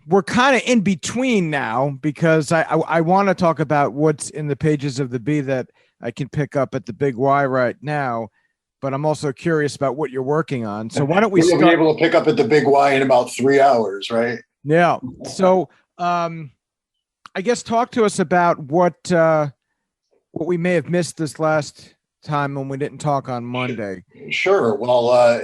we're kind of in between now because I want to talk about what's in the pages of the Bee that I can pick up at the Big Y right now, but I'm also curious about what you're working on. So why don't we You'll be start? able to pick up at the Big Y in about 3 hours, right? Yeah. So I guess talk to us about what we may have missed this last time when we didn't talk on Monday. Sure. Well,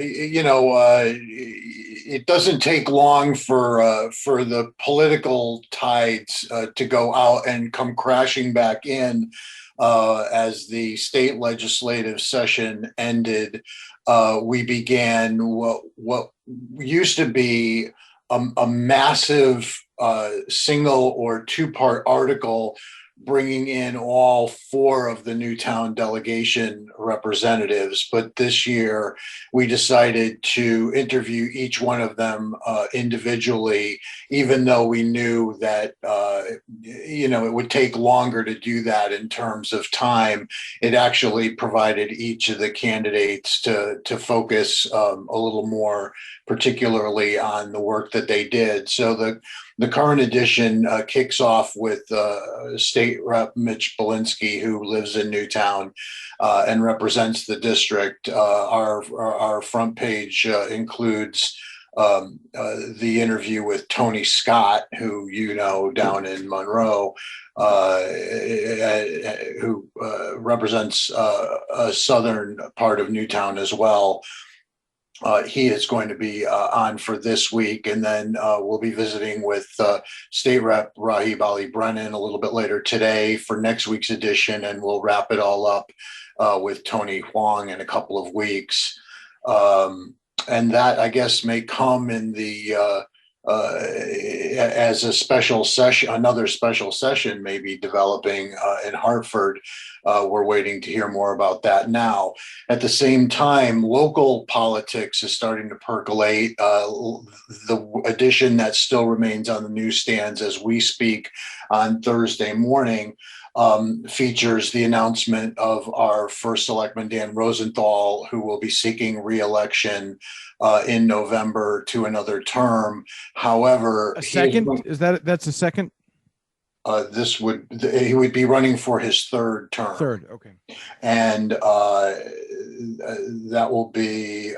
it doesn't take long for the political tides to go out and come crashing back in as the state legislative session ended. We began what used to be a massive single or two-part article bringing in all four of the Newtown delegation representatives. But this year, we decided to interview each one of them individually, even though we knew that, it would take longer to do that in terms of time. It actually provided each of the candidates to focus a little more particularly on the work that they did. So the current edition kicks off with State Rep Mitch Belinsky, who lives in Newtown and represents the district. Our front page includes the interview with Tony Scott, who down in Monroe, who represents a southern part of Newtown as well. He is going to be on for this week, and then we'll be visiting with State Rep Rahib Ali Brennan a little bit later today for next week's edition, and we'll wrap it all up with Tony Huang in a couple of weeks. And that, I guess, may come in the as a special session, another special session may be developing in Hartford. We're waiting to hear more about that now. At the same time, local politics is starting to percolate. The edition that still remains on the newsstands as we speak on Thursday morning features the announcement of our first selectman, Dan Rosenthal, who will be seeking re-election in November to another term. However, A second? That's a second? He would be running for his third term. Third, okay. And that will be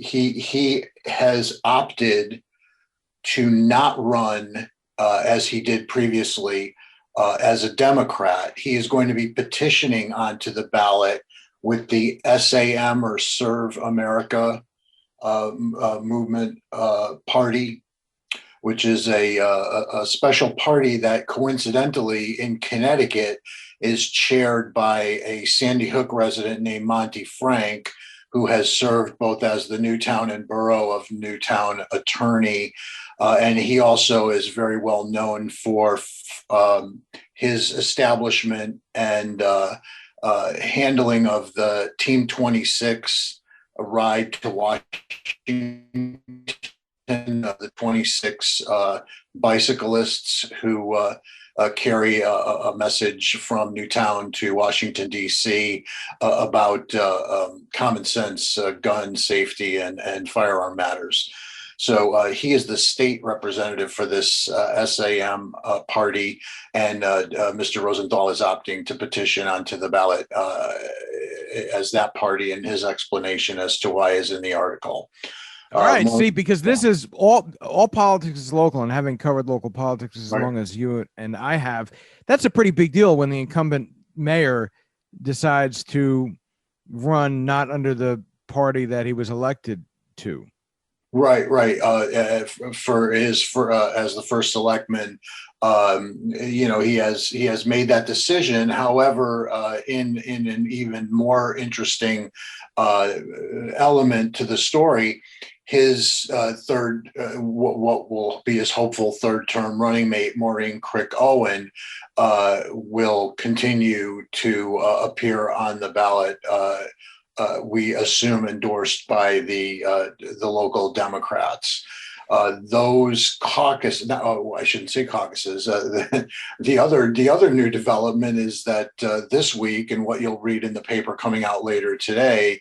he has opted to not run as he did previously as a Democrat. He is going to be petitioning onto the ballot with the SAM, or Serve America movement party, which is a special party that coincidentally in Connecticut is chaired by a Sandy Hook resident named Monty Frank, who has served both as the Newtown and Borough of Newtown attorney. And he also is very well known for his establishment and handling of the Team 26 ride to Washington, the 26 bicyclists who carry a message from Newtown to Washington, D.C. About common sense gun safety and firearm matters. So he is the state representative for this SAM party, and Mr. Rosenthal is opting to petition onto the ballot as that party, and his explanation as to why is in the article. All right. See, because this is all politics is local, and having covered local politics as long as you and I have, that's a pretty big deal when the incumbent mayor decides to run not under the party that he was elected to. Right. As the first selectman, he has made that decision. However, in an even more interesting element to the story, his third, what will be his hopeful third term running mate, Maureen Crick Owen, will continue to appear on the ballot. We assume endorsed by the local Democrats. Those caucus, I shouldn't say caucuses. The other new development is that this week, and what you'll read in the paper coming out later today,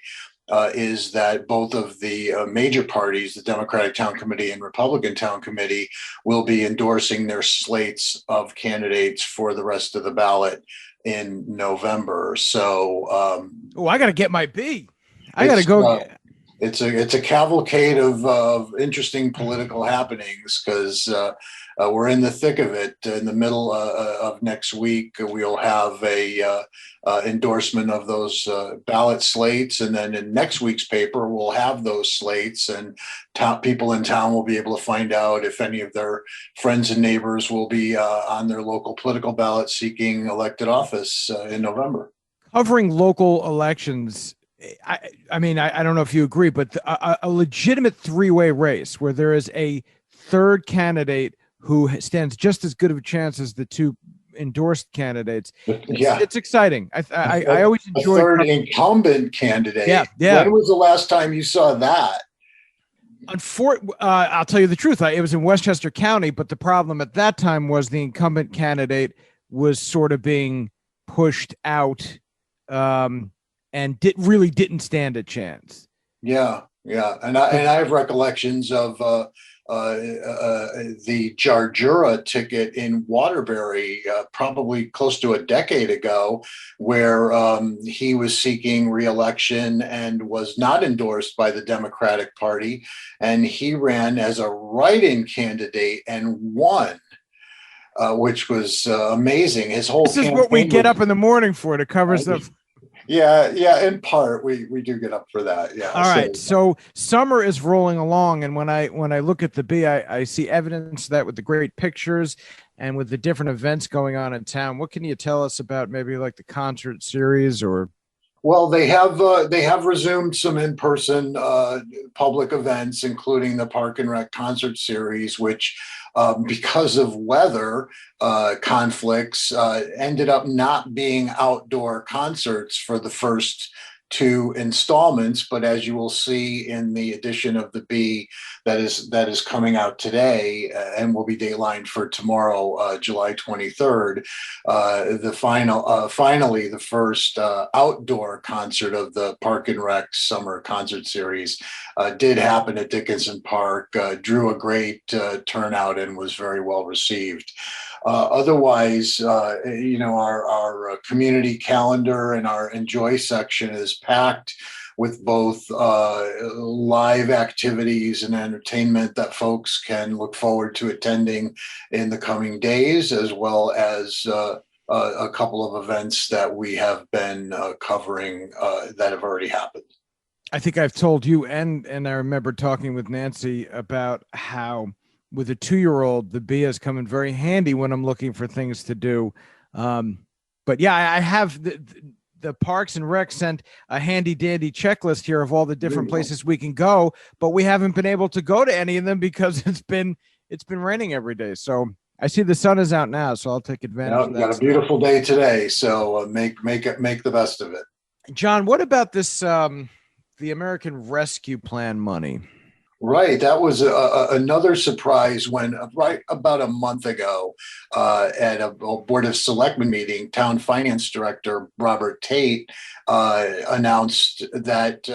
is that both of the major parties, the Democratic Town Committee and Republican Town Committee, will be endorsing their slates of candidates for the rest of the ballot in November. So, I got to get my bee. I got to go. It's a cavalcade of interesting political happenings because we're in the thick of it. In the middle of next week, we'll have a endorsement of those ballot slates, and then in next week's paper, we'll have those slates, and people in town will be able to find out if any of their friends and neighbors will be on their local political ballot seeking elected office in November. Covering local elections. I mean, I don't know if you agree, but a legitimate three-way race where there is a third candidate who stands just as good of a chance as the two endorsed candidates. It's exciting. I always enjoy a third incumbent candidate. Yeah. When was the last time you saw that? I'll tell you the truth. It was in Westchester County, but the problem at that time was the incumbent candidate was sort of being pushed out. And didn't stand a chance. Yeah, and I have recollections of the Jardura ticket in Waterbury, probably close to a decade ago, where he was seeking re-election and was not endorsed by the Democratic Party, and he ran as a write-in candidate and won. Which was amazing. His whole this is what we get up in the morning for, to cover stuff. Yeah. In part, we do get up for that. Yeah. All right. So summer is rolling along, and when I look at the Bee, I see evidence of that with the great pictures and with the different events going on in town. What can you tell us about maybe like the concert series or? Well, they have resumed some in-person public events, including the Park and Rec concert series, which because of weather conflicts ended up not being outdoor concerts for the first two installments. But as you will see in the edition of the Bee that is coming out today and will be datelined for tomorrow, July 23rd, finally the first outdoor concert of the Park and Rec summer concert series did happen at Dickinson Park, drew a great turnout and was very well received. Otherwise, our community calendar and our enjoy section is packed with both live activities and entertainment that folks can look forward to attending in the coming days, as well as a couple of events that we have been covering that have already happened. I think I've told you, and I remember talking with Nancy about how with a 2-year-old, the Bee has come in very handy when I'm looking for things to do. But yeah, I have the Parks and Rec sent a handy dandy checklist here of all the different places we can go, but we haven't been able to go to any of them because it's been raining every day. So I see the sun is out now, so I'll take advantage of that. Got a beautiful day today, so make the best of it. John, what about this the American Rescue Plan money? Right. That was another surprise when right about a month ago at a Board of Selectmen meeting, Town Finance Director Robert Tate announced that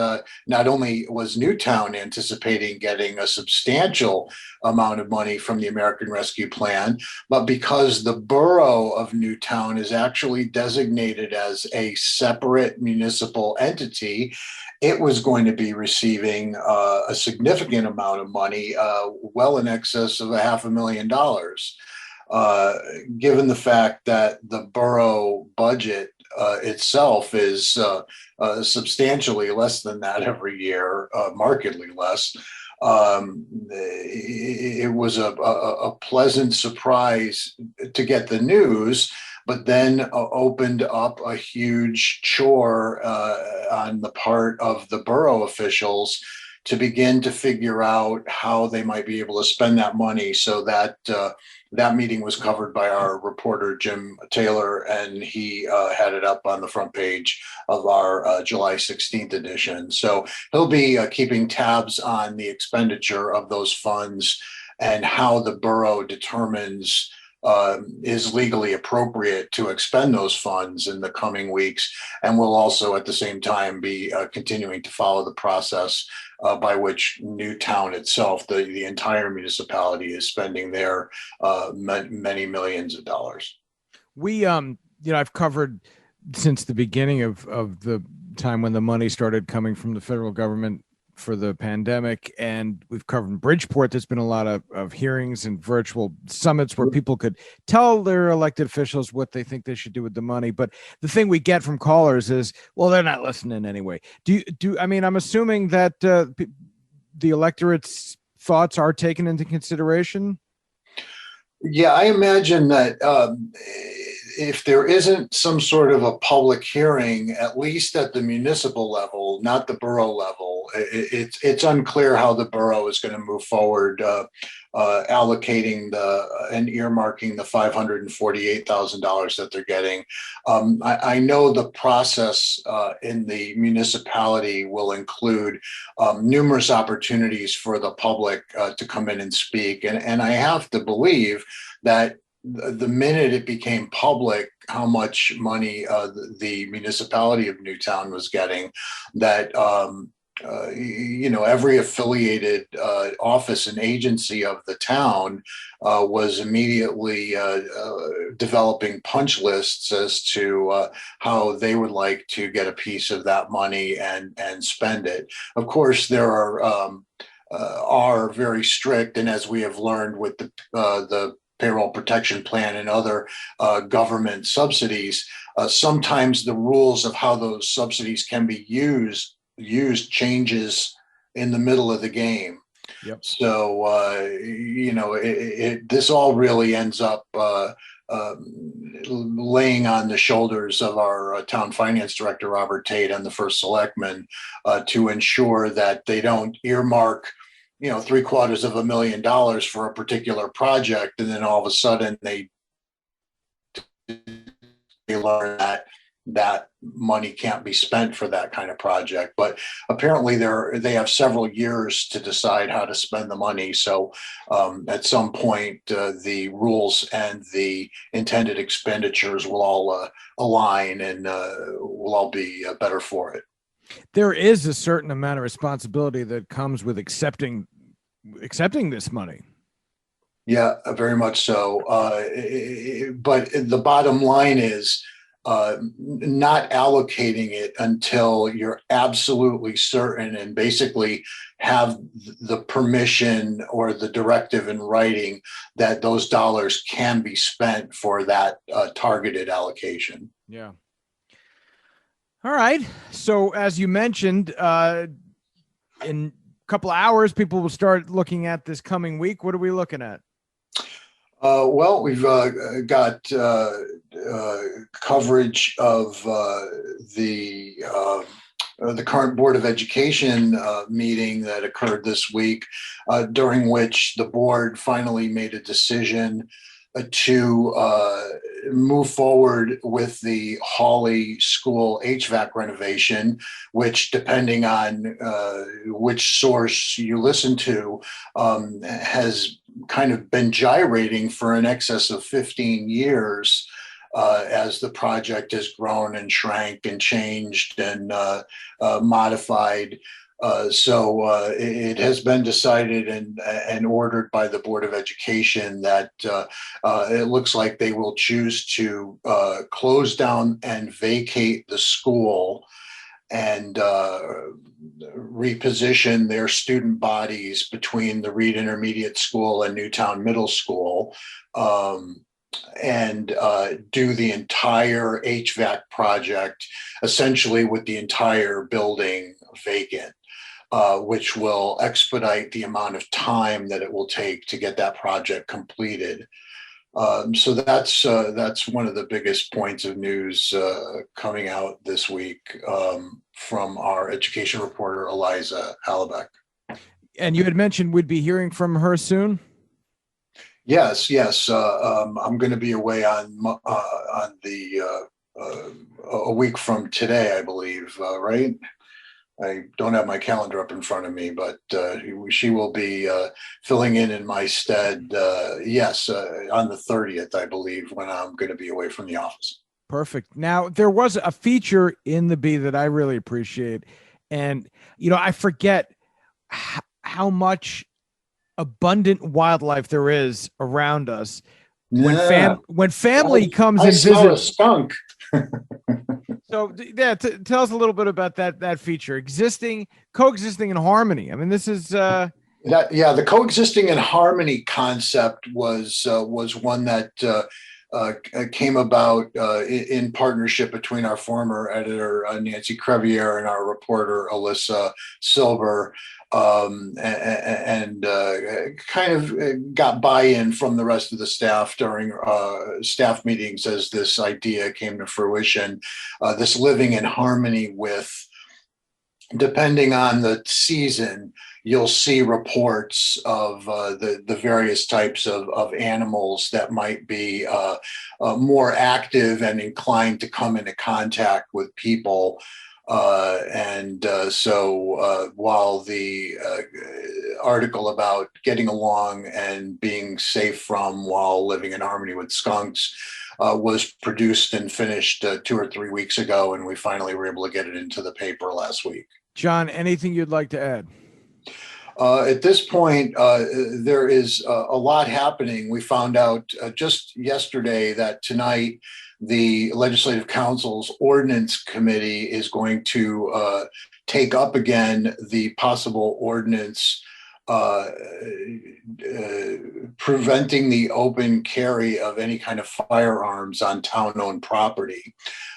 not only was Newtown anticipating getting a substantial amount of money from the American Rescue Plan, but because the borough of Newtown is actually designated as a separate municipal entity, it was going to be receiving a significant amount of money, well in excess of $500,000, given the fact that the borough budget itself is substantially less than that every year, markedly less. It was a pleasant surprise to get the news, but then opened up a huge chore on the part of the borough officials to begin to figure out how they might be able to spend that money. So that that meeting was covered by our reporter, Jim Taylor, and he had it up on the front page of our July 16th edition. So he'll be keeping tabs on the expenditure of those funds and how the borough determines is legally appropriate to expend those funds in the coming weeks. And we'll also at the same time be continuing to follow the process by which Newtown itself, the entire municipality, is spending their many millions of dollars. We, I've covered since the beginning of the time when the money started coming from the federal government for the pandemic, and we've covered in Bridgeport. There's been a lot of hearings and virtual summits where people could tell their elected officials what they think they should do with the money. But the thing we get from callers is, well, they're not listening anyway. I mean, I'm assuming that the electorate's thoughts are taken into consideration. Yeah, I imagine that if there isn't some sort of a public hearing, at least at the municipal level, not the borough level, it's unclear how the borough is going to move forward allocating and earmarking the $548,000 that they're getting. I know the process in the municipality will include numerous opportunities for the public to come in and speak. And I have to believe that the minute it became public how much money the municipality of Newtown was getting, that every affiliated office and agency of the town was immediately developing punch lists as to how they would like to get a piece of that money and spend it. Of course, there are very strict, and as we have learned with the payroll protection plan and other government subsidies, sometimes the rules of how those subsidies can be used changes in the middle of the game. Yep. So, this all really ends up laying on the shoulders of our town finance director, Robert Tate, and the first selectman to ensure that they don't earmark $750,000 for a particular project, and then all of a sudden they learn that money can't be spent for that kind of project. But apparently they have several years to decide how to spend the money. So at some point, the rules and the intended expenditures will all align, and we'll all be better for it. There is a certain amount of responsibility that comes with accepting this money. Yeah, very much so. But the bottom line is not allocating it until you're absolutely certain and basically have the permission or the directive in writing that those dollars can be spent for that targeted allocation. Yeah. All right. So as you mentioned, in a couple of hours, people will start looking at this coming week. What are we looking at? Well, we've got coverage of the current Board of Education meeting that occurred this week, during which the board finally made a decision to move forward with the Hawley School HVAC renovation, which, depending on which source you listen to, has kind of been gyrating for in excess of 15 years as the project has grown and shrank and changed and modified. So it has been decided and ordered by the Board of Education that it looks like they will choose to close down and vacate the school and reposition their student bodies between the Reed Intermediate School and Newtown Middle School, and do the entire HVAC project, essentially with the entire building vacant. Which will expedite the amount of time that it will take to get that project completed. So that's one of the biggest points of news coming out this week from our education reporter, Eliza Hallebeck. And you had mentioned we'd be hearing from her soon? Yes. I'm going to be away on a week from today, I believe, right? I don't have my calendar up in front of me, but she will be filling in my stead. Yes, on the 30th, I believe, when I'm going to be away from the office. Perfect. Now, there was a feature in the Bee that I really appreciate. And, I forget how much abundant wildlife there is around us. Yeah. When family comes I and smell a visits. skunk. So yeah, tell us a little bit about that feature, coexisting in harmony. I mean, this is The coexisting in harmony concept was one that came about in partnership between our former editor Nancy Crevier and our reporter Alyssa Silver, and kind of got buy-in from the rest of the staff during staff meetings as this idea came to fruition. This living in harmony with, depending on the season, you'll see reports of the various types of animals that might be more active and inclined to come into contact with people. So while the article about getting along and being safe from while living in harmony with skunks was produced and finished 2 or 3 weeks ago, and we finally were able to get it into the paper last week. John, anything you'd like to add? At this point, there is a lot happening. We found out just yesterday that tonight the Legislative Council's Ordinance Committee is going to take up again the possible ordinance preventing the open carry of any kind of firearms on town-owned property.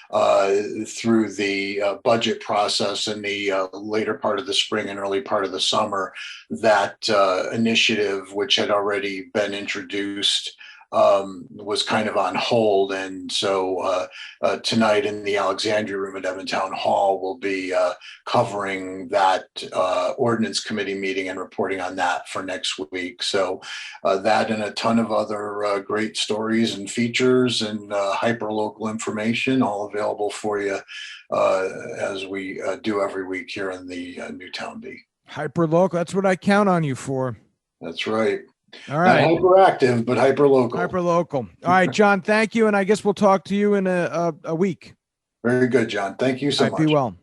Through the budget process in the later part of the spring and early part of the summer, that initiative, which had already been introduced, was kind of on hold. And so tonight in the Alexandria room at Devon Town Hall, we'll be covering that ordinance committee meeting and reporting on that for next week. So that and a ton of other great stories and features and hyper local information all available for you as we do every week here in the Newtown Bee. Hyper local. That's what I count on you for. That's right. All right. Not hyperactive, but hyper local. Hyper local. All right, John, thank you. And I guess we'll talk to you in a week. Very good, John. Thank you so much. Be well.